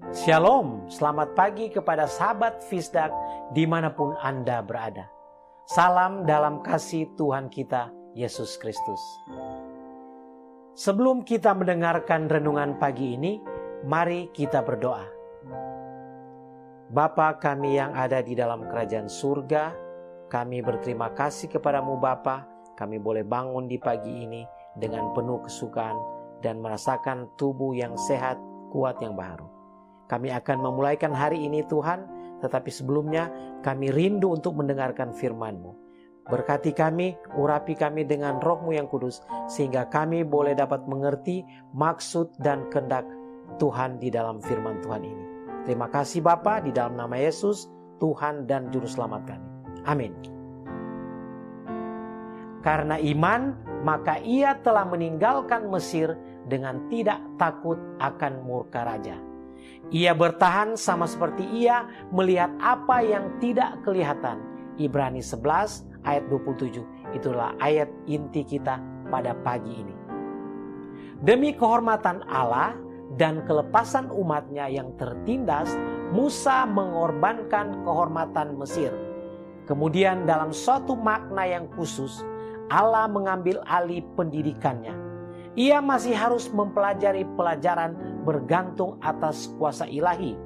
Shalom, selamat pagi kepada sahabat Fisdak dimanapun Anda berada. Salam dalam kasih Tuhan kita, Yesus Kristus. Sebelum kita mendengarkan renungan pagi ini, mari kita berdoa. Bapa kami yang ada di dalam kerajaan surga, kami berterima kasih kepadamu Bapa, kami boleh bangun di pagi ini dengan penuh kesukaan dan merasakan tubuh yang sehat, kuat yang baru. Kami akan memulaikan hari ini Tuhan, tetapi sebelumnya kami rindu untuk mendengarkan firman-Mu. Berkati kami, urapi kami dengan Roh-Mu yang kudus, sehingga kami boleh dapat mengerti maksud dan kehendak Tuhan di dalam firman Tuhan ini. Terima kasih Bapa, di dalam nama Yesus, Tuhan dan Juru Selamat kami. Amin. Karena iman, maka ia telah meninggalkan Mesir dengan tidak takut akan murka raja. Ia bertahan sama seperti ia melihat apa yang tidak kelihatan. Ibrani 11 ayat 27. Itulah ayat inti kita pada pagi ini. Demi kehormatan Allah dan kelepasan umatnya yang tertindas, Musa mengorbankan kehormatan Mesir. Kemudian dalam suatu makna yang khusus, Allah mengambil alih pendidikannya. Ia masih harus mempelajari pelajaran bergantung atas kuasa ilahi.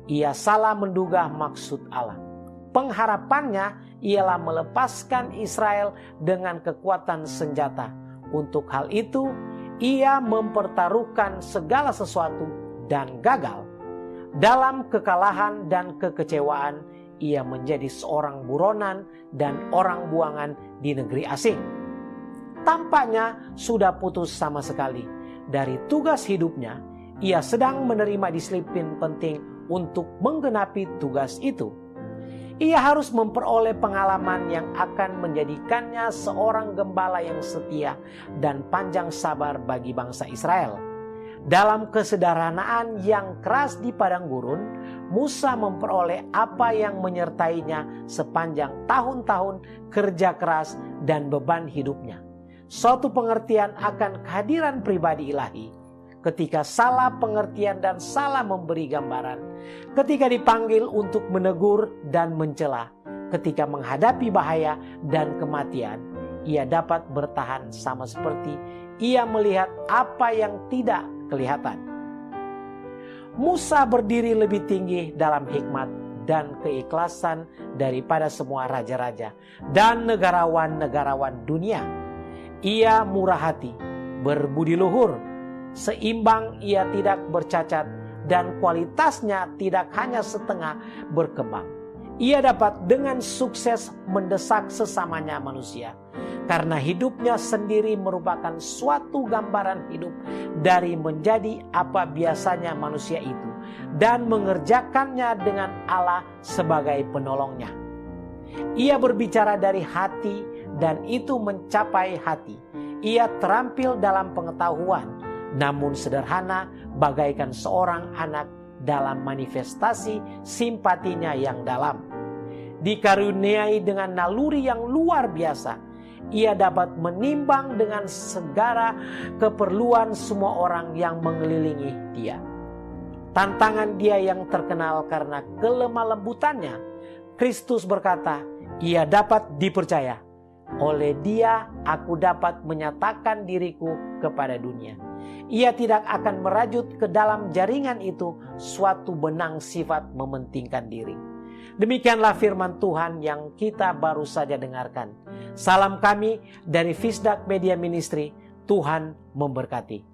Ia salah menduga maksud Allah. Pengharapannya ialah melepaskan Israel dengan kekuatan senjata. Untuk hal itu, ia mempertaruhkan segala sesuatu dan gagal. Dalam kekalahan dan kekecewaan, ia menjadi seorang buronan dan orang buangan di negeri asing. Tampaknya sudah putus sama sekali dari tugas hidupnya. Ia sedang menerima disiplin penting untuk menggenapi tugas itu. Ia harus memperoleh pengalaman yang akan menjadikannya seorang gembala yang setia dan panjang sabar bagi bangsa Israel. Dalam kesederhanaan yang keras di padang gurun, Musa memperoleh apa yang menyertainya sepanjang tahun-tahun kerja keras dan beban hidupnya. Suatu pengertian akan kehadiran pribadi ilahi. Ketika salah pengertian dan salah memberi gambaran. Ketika dipanggil untuk menegur dan mencela. Ketika menghadapi bahaya dan kematian. Ia dapat bertahan sama seperti ia melihat apa yang tidak kelihatan. Musa berdiri lebih tinggi dalam hikmat dan keikhlasan daripada semua raja-raja dan negarawan-negarawan dunia. Ia murah hati, berbudi luhur, seimbang, ia tidak bercacat, dan kualitasnya tidak hanya setengah berkembang. Ia dapat dengan sukses mendesak sesamanya manusia. Karena hidupnya sendiri merupakan suatu gambaran hidup dari menjadi apa biasanya manusia itu. Dan mengerjakannya dengan Allah sebagai penolongnya. Ia berbicara dari hati dan itu mencapai hati. Ia terampil dalam pengetahuan, namun sederhana bagaikan seorang anak dalam manifestasi simpatinya yang dalam. Dikaruniai dengan naluri yang luar biasa, ia dapat menimbang dengan segala keperluan semua orang yang mengelilingi dia. Tantangan dia yang terkenal karena kelemah lembutannya. Kristus berkata, ia dapat dipercaya. Oleh dia aku dapat menyatakan diriku kepada dunia. Ia tidak akan merajut ke dalam jaringan itu suatu benang sifat mementingkan diri. Demikianlah firman Tuhan yang kita baru saja dengarkan. Salam kami dari Fisdak Media Ministry. Tuhan memberkati.